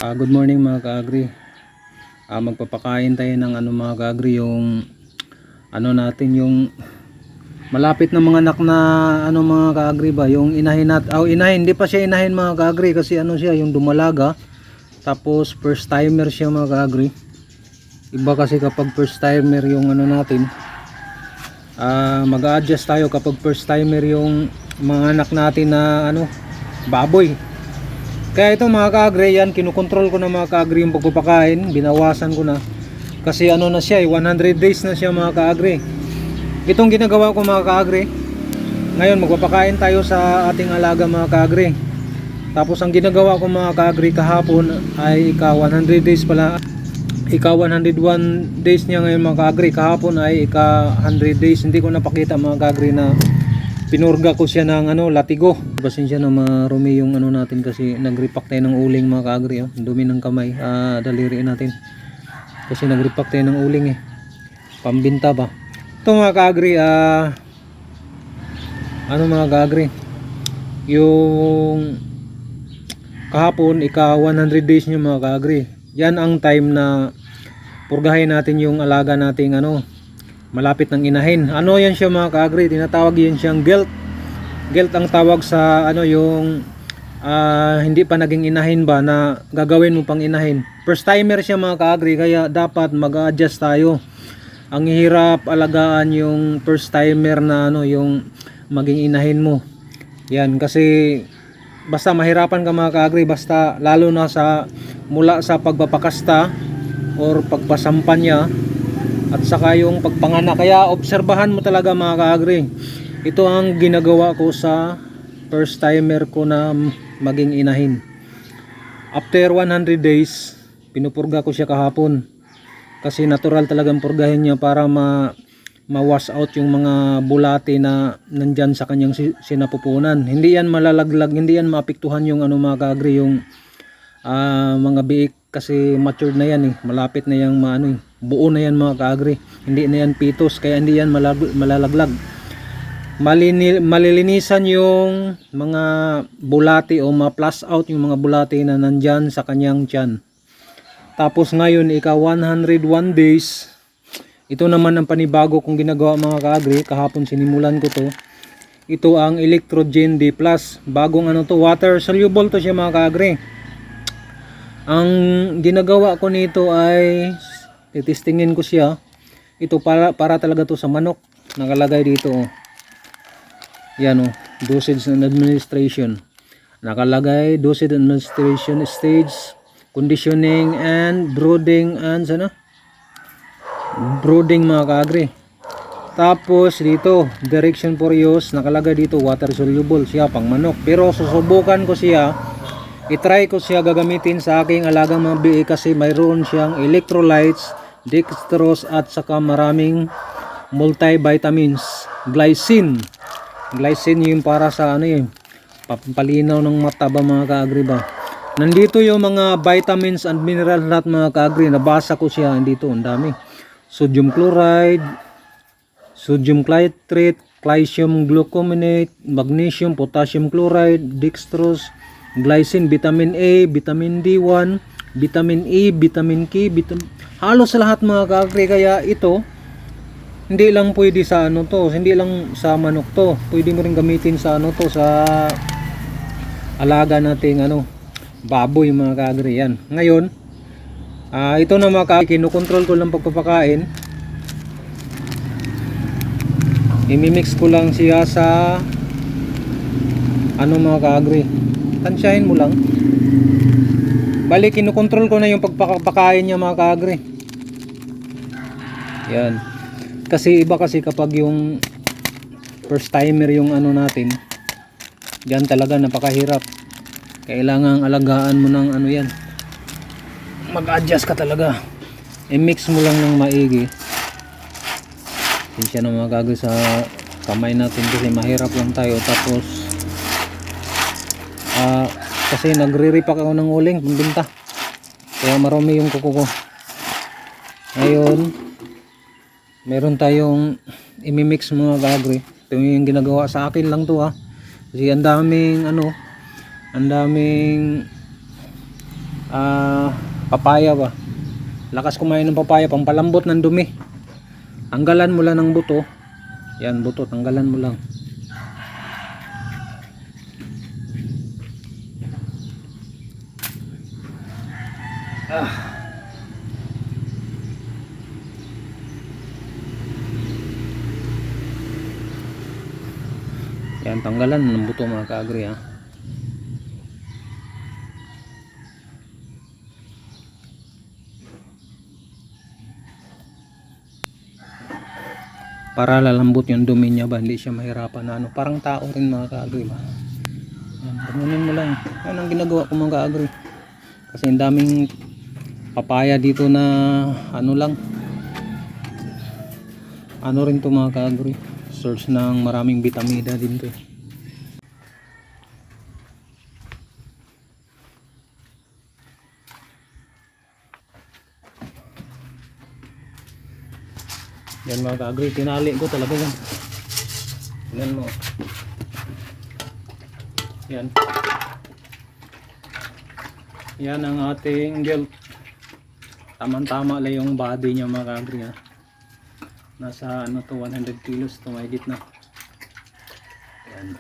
Good morning mga ka-agri. Magpapakain tayo ng mga ka-agri, yung natin, yung malapit na mga anak na mga ka-agri ba, yung inahin natin. Inahin, hindi pa siya inahin mga ka-agri kasi siya, yung dumalaga. Tapos first timer siya mga ka-agri. Iba kasi kapag first timer yung natin. Mag-a-adjust tayo kapag first timer yung mga anak natin na baboy. Kaya ito mga ka-agri, yan kinukontrol ko na mga ka-agri yung pagpapakain. Binawasan ko na kasi na siya 100 days na siya mga ka-agri. Itong ginagawa ko mga ka-agri, ngayon magpapakain tayo sa ating alaga mga ka-agri. Tapos ang ginagawa ko mga ka-agri kahapon ay ika 100 days pala, ika 101 days niya ngayon mga ka-agri. Kahapon ay ika 100 days. Hindi ko napakita mga ka-agri na pinurga ko siya ng latigo. Pasensya na marumi yung natin kasi nagrepack tayo ng uling mga ka-agri. Dumi ng kamay, daliri natin kasi nagrepack tayo ng uling pambinta ba. Ito mga ka-agri, mga ka-agri, yung kahapon ika 100 days niya mga ka-agri. Yan ang time na purgahin natin yung alaga nating malapit ng inahin. Yan siya mga ka-agri, tinatawag yan siyang gelt. Gelt ang tawag sa yung hindi pa naging inahin ba na gagawin mo pang inahin. First timer siya mga ka-agri, kaya dapat mag-adjust tayo. Ang hirap alagaan yung first timer na yung maging inahin mo. Yan kasi basta mahirapan ka mga ka-agri, basta lalo na mula sa pagpapakasta or pagpasampan niya at saka yung pagpanganak. Kaya obserbahan mo talaga mga ka-agri. Ito ang ginagawa ko sa first timer ko na maging inahin. After 100 days, pinupurga ko siya kahapon. Kasi natural talagang purgahin niya para ma-wash out yung mga bulate na nandyan sa kanyang sinapupunan. Hindi yan malalaglag, hindi yan maapektuhan yung mga ka-agri, yung mga biik kasi matured na yan malapit na yang buo na yan mga ka-agri. Hindi na yan pitos, kaya hindi yan malalaglag. Malilinisan yung mga bulate o ma-flush out yung mga bulate na nandyan sa kanyang tiyan. Tapos ngayon ika 101 days, ito naman ang panibago kong ginagawa mga ka-agri. Kahapon sinimulan ko to. Ito ang Electrogen D+. Bagong to, water soluble to siya mga ka-agri. Ang ginagawa ko nito ay titestingin ko siya. Ito para talaga to sa manok. Nakalagay dito yan dosage and administration. Nakalagay dosage and administration stage, conditioning and brooding brooding mga ka-agri. Tapos dito direction for use, nakalagay dito water soluble siya pang manok. Pero susubukan ko siya, itry ko siya gagamitin sa aking alagang mga biik kasi mayroon siyang electrolytes, dextrose at saka maraming multivitamins. Glycine yung para sa pampalinaw ng mata ba mga ka-agri ba. Nandito yung mga vitamins and mineral lahat mga ka-agri. Nabasa ko siya dito, ang dami. Sodium chloride, sodium citrate, calcium glucosinate, magnesium, potassium chloride, dextrose, glycine, vitamin A, vitamin D1, vitamin E, vitamin K, halos sa lahat mga ka-agri. Kaya ito hindi lang pwede sa hindi lang sa manok to. Pwede mo rin gamitin sa sa alaga nating baboy mga ka-agri yan. Ngayon, ito na mga ka-agri, kinukontrol ko lang pagpapakain. Imimix ko lang siya sa mga ka-agri. Tansyahin mo lang. Bali, kinukontrol ko na yung pagpapakain niya mga ka-agri. Yan. Kasi iba kasi kapag yung first timer yung natin, diyan talaga napakahirap. Kailangang alagaan mo ng yan. Mag-adjust ka talaga. I-mix mo lang ng maigi. Hindi siya na magagawin sa kamay natin kasi mahirap lang tayo. Tapos kasi nagre-repack ako ng uling pambinta. Kaya marami yung kuko ko. Ngayon meron tayong imimix mga ka-agri. Ito yung ginagawa sa akin lang to kasi ang daming papaya ba. Lakas kumain ng papaya, pampalambot ng dumi. Tanggalan mo lang ng buto. Yan, buto, tanggalan mo lang. Yan, tanggalan ng buto mga ka-agri ha. Para lalambot yung dumi niya ba, hindi siya mahirapan na ano. Parang tao rin mga ka-agri ba. Yan, ganunin mo lang. Yan ang ginagawa ko mga ka-agri. Kasi ang daming papaya dito na ano lang. Ano rin to mga ka-agri. Source ng maraming bitamina din to. Yan mga ka-agri, tinali ko talaga yan. Yan mo. Yan. Yan ang ating gel. Tamang-tama lang yung body niya mga ka-agri ha. Nasa ano to, 100 kilos to, mahigit na. Yan.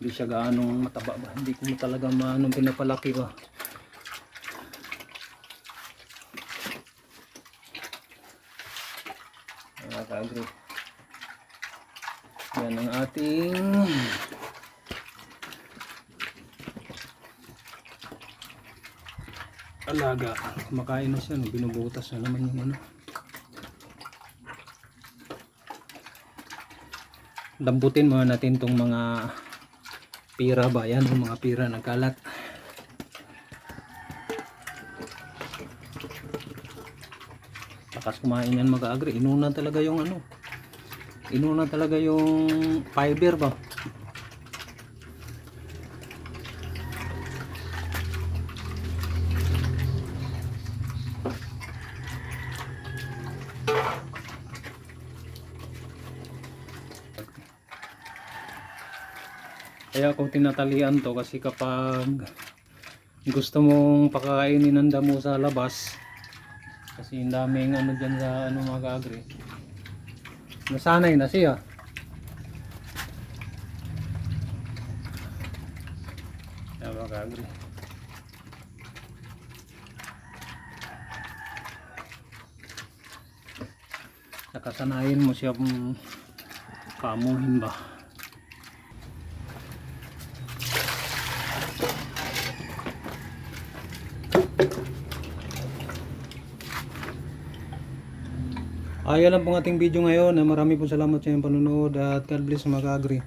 Hindi siya gaanong mataba ba. Hindi ko talaga maanong pinapalaki ba. Mga ka-agri. Yan ang ating alaga. Kumakain na siya, no? Binubutas na naman yung ano. Damputin muna natin tong mga pira ba. Yan, yung mga pira nagkalat. Lakas kumain yan mga ka-agri. Inuna talaga yung ano. Inuna talaga yung fiber ba. Kaya ako tinatalian to kasi kapag gusto mong pakakainin ng damo sa labas, kasi yung daming ano dyan sa ano mga ka-agri, nasanay na siya. Kaya mga ka-agri, nakasanayin mo siya pamuhin ba. Ayan lang pong ating video ngayon. Marami po salamat sa inyong panonood at God bless mga ka-agri.